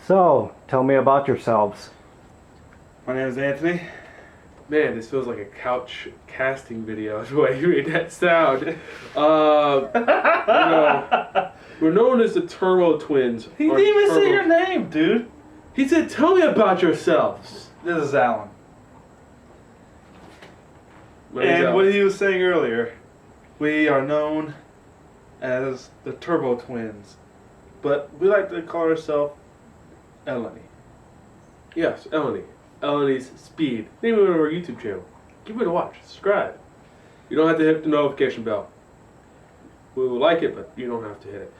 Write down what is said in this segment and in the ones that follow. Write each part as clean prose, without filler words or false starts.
So, tell me about yourselves. My name is Anthony. Man, this feels like a couch casting video the way you made that sound. We're known as the Turbo Twins. He didn't even say your name, dude. He said, tell me about yourselves. This is Alan. My name's And Alan. what he was saying earlier, we are known as the Turbo Twins. But we like to call ourselves Allony. Yes, Allony. Allony's Speed. Name of our YouTube channel. Give it a watch. Subscribe. You don't have to hit the notification bell. We will like it, but you don't have to hit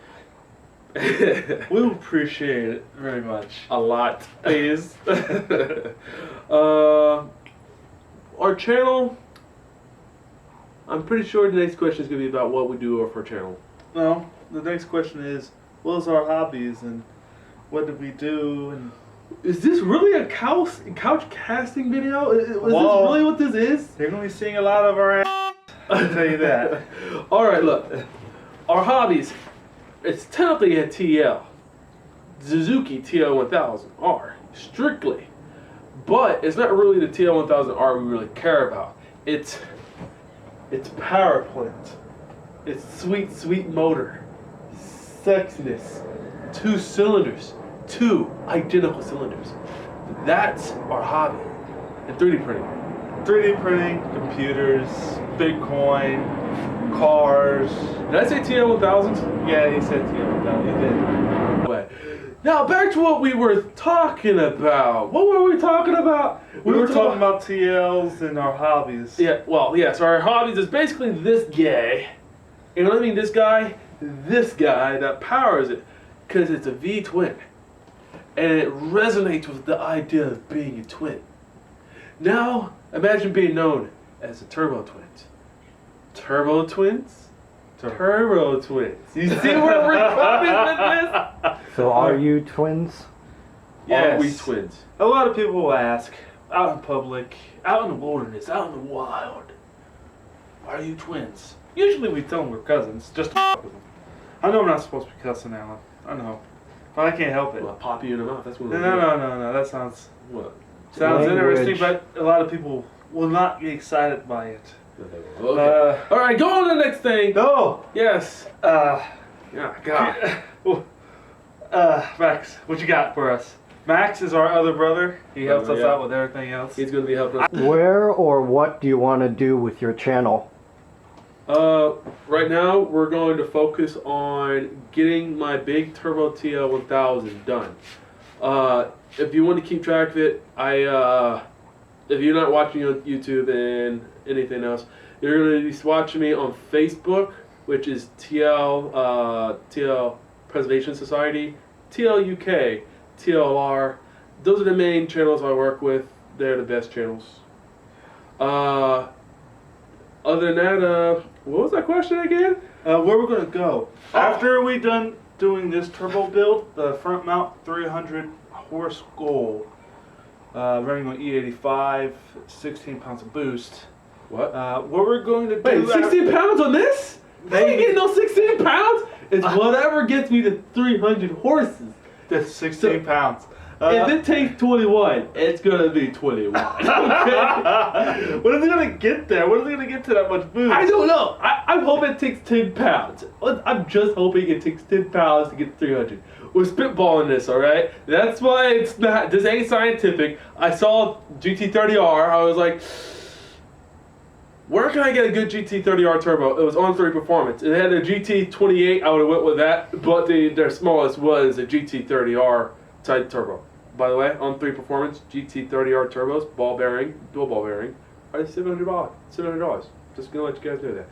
it. We would appreciate it very much. A lot, please. Our channel, I'm pretty sure the next question is going to be about what we do off our channel. No, the next question is, what is our hobbies and what do we do? And Is this really a couch casting video? Is this really what this is? they're going to be seeing a lot of our ass. I'll tell you that. Alright, look. Our hobbies, it's technically a TL. Suzuki TL1000R, strictly. But it's not really the TL1000R we really care about. It's power plant. It's sweet, sweet motor. Sexiness. 2 cylinders. 2 identical cylinders. That's our hobby. And 3D printing. 3D printing, computers, Bitcoin, cars. Did I say TL1000s? Yeah, he said TL1000. He did. Now back to what we were talking about. What were we talking about? We were talking about TLs and our hobbies. Yeah, well, yeah, so our hobbies is basically this guy. You know what I mean? This guy that powers it. Because it's a V-twin. And it resonates with the idea of being a twin. Now, imagine being known as the Turbo Twins. Turbo Twins? Turbo Twins. You see where we're coming with this? So, are you twins? Yes. Are we twins? A lot of people will ask, out in public, out in the wilderness, out in the wild, are you twins? Usually we tell them we're cousins, just to with them. I know I'm not supposed to be cussing, Alan. I know. But I can't help it. Well, pop you in the mouth. That's what No. That sounds Language. interesting, but a lot of people will not be excited by it. Okay. All right, go on to the next thing. No! Yes. Yeah, God. Max, what you got for us? Max is our other brother. He helps us yeah. out with everything else. He's going to be helping us. Where or what do you want to do with your channel? Right now, we're going to focus on getting my big Turbo TL1000 done. If you want to keep track of it, if you're not watching on YouTube and anything else, you're going to be watching me on Facebook, which is TL Preservation Society, TLUK, TLR. Those are the main channels I work with. They're the best channels. Other than that, what was that question again? Where we're going to go. After we're done doing this turbo build, the front mount 300 horse goal, running on E85, 16 pounds of boost. What? What we're going to do... Wait, 16 pounds on this? I ain't getting no 16 pounds. It's whatever gets me to 300 horses. That's 16 pounds. If it takes 21, it's going to be 21. Okay? What is it going to get there? What is it going to get to that much boost? I don't know. I'm hoping it takes 10 pounds. I'm just hoping it takes 10 pounds to get 300. We're spitballing this, alright? That's why it's not, this ain't scientific. I saw GT30R, I was like, where can I get a good GT30R turbo? It was on 3 Performance. It had a GT28, I would have went with that, but their smallest was a GT30R type turbo. By the way, on 3 Performance, GT30R turbos, ball bearing, dual ball bearing, are $700. $700. Just gonna let you guys know that.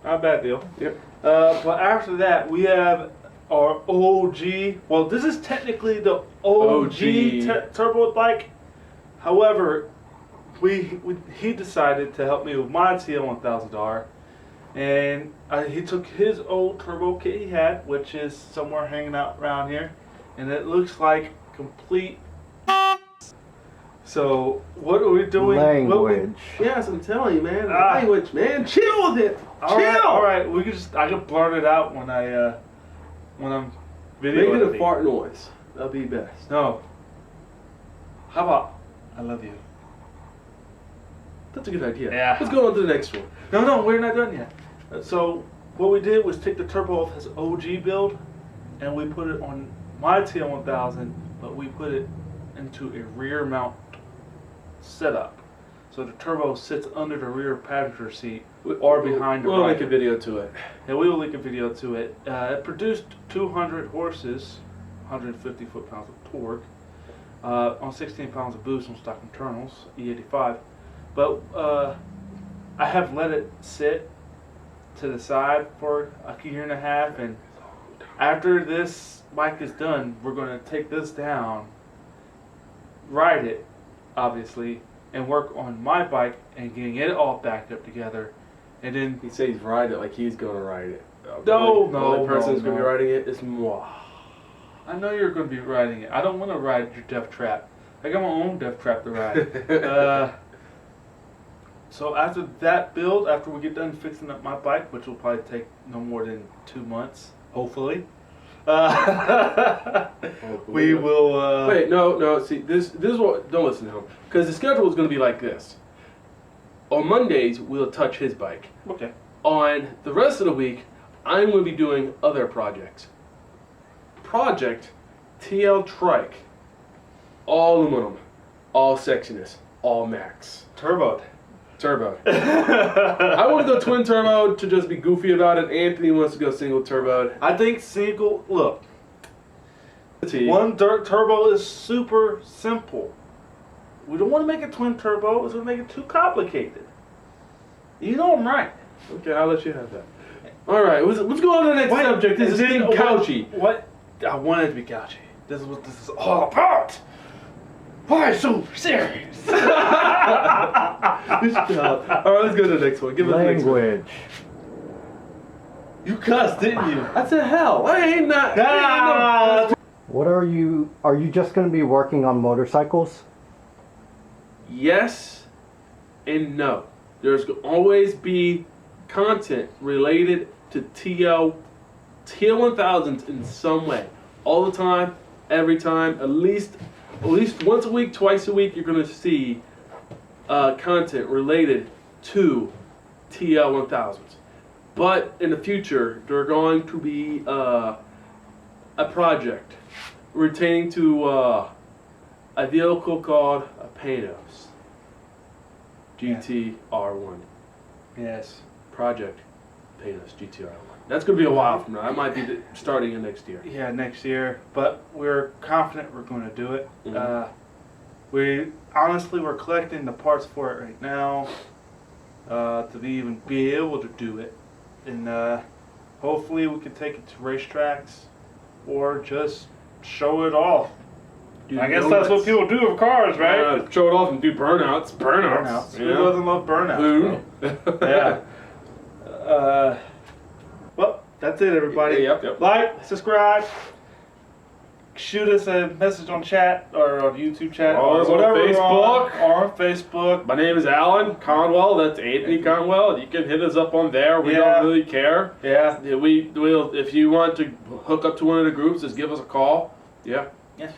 Not a bad deal. Yep. But after that, we have our OG. Well, this is technically the OG turbo bike. However, he decided to help me with my TL1000R, and he took his old turbo kit he had, which is somewhere hanging out around here, and it looks like complete. So what are we doing? Language. Yes, I'm telling you, man. Language, man. Chill with it. Chill. All right. I can blurt it out when I'm video Make it editing. a fart noise. That'll be best. No. How about I love you? That's a good idea. Yeah. Let's go on to the next one. No, we're not done yet. So what we did was take the turbo off his OG build, and we put it on my TL1000, but we put it into a rear mount setup. So the turbo sits under the rear passenger seat or behind the We'll rider. make a video to it. And we will link a video to it. It produced 200 horses, 150 foot-pounds of torque, on 16 pounds of boost on stock internals, E85. But I have let it sit to the side for a year and a half, and after this bike is done, we're going to take this down, ride it, obviously, and work on my bike and getting it all backed up together, and then He says ride it like he's going to ride it. No, The only person who's no. going to be riding it is moi. I know you're going to be riding it. I don't want to ride your death trap. I got my own death trap to ride. So after that build, after we get done fixing up my bike, which will probably take no more than 2 months, hopefully, we will. Wait, no. See, this is what. Don't listen to him, because the schedule is going to be like this. On Mondays, we'll touch his bike. Okay. On the rest of the week, I'm going to be doing other projects. Project TL Trike, all aluminum, all sexiness, all max, Turboed. turbo. I want to go twin turbo to just be goofy about it. Anthony wants to go single turbo. I think single. Look, one dirt turbo is super simple. We don't want to make it twin turbo. It's going to make it too complicated. You know I'm right. Okay, I'll let you have that. All right, let's go on to the next subject. This is getting couchy. What? I wanted to be couchy. This is what this is all about. Why so serious? All right, let's go to the next one. Give us the next one. Language. You cussed, didn't you? I said hell. I ain't not. Ah! What are you just going to be working on motorcycles? Yes and no. There's always be content related to TL1000s in some way. All the time, every time, at least once a week, twice a week, you're going to see content related to TL1000s. But in the future, there's going to be a project pertaining to a vehicle called a Panos GTR1. Yes. Project Panos GTR1. That's going to be a while from now. That might be starting in next year. Yeah, next year. But we're confident we're going to do it. Mhm. We're collecting the parts for it right now to be able to do it, and hopefully we can take it to racetracks or just show it off. I guess that's what people do with cars, right? Show it off and do burnouts. Burnouts. Who Yeah. doesn't love burnouts? Who? Yeah. Well, that's it, everybody. Yep. Like, subscribe, shoot us a message on chat or on YouTube chat Or on whatever we're Facebook. on, or on Facebook. My name is Alan Conwell. That's Anthony Conwell. You can hit us up on there. We Yeah. don't really care. Yeah. We'll if you want to hook up to one of the groups, just give us a call. Yeah. Yeah.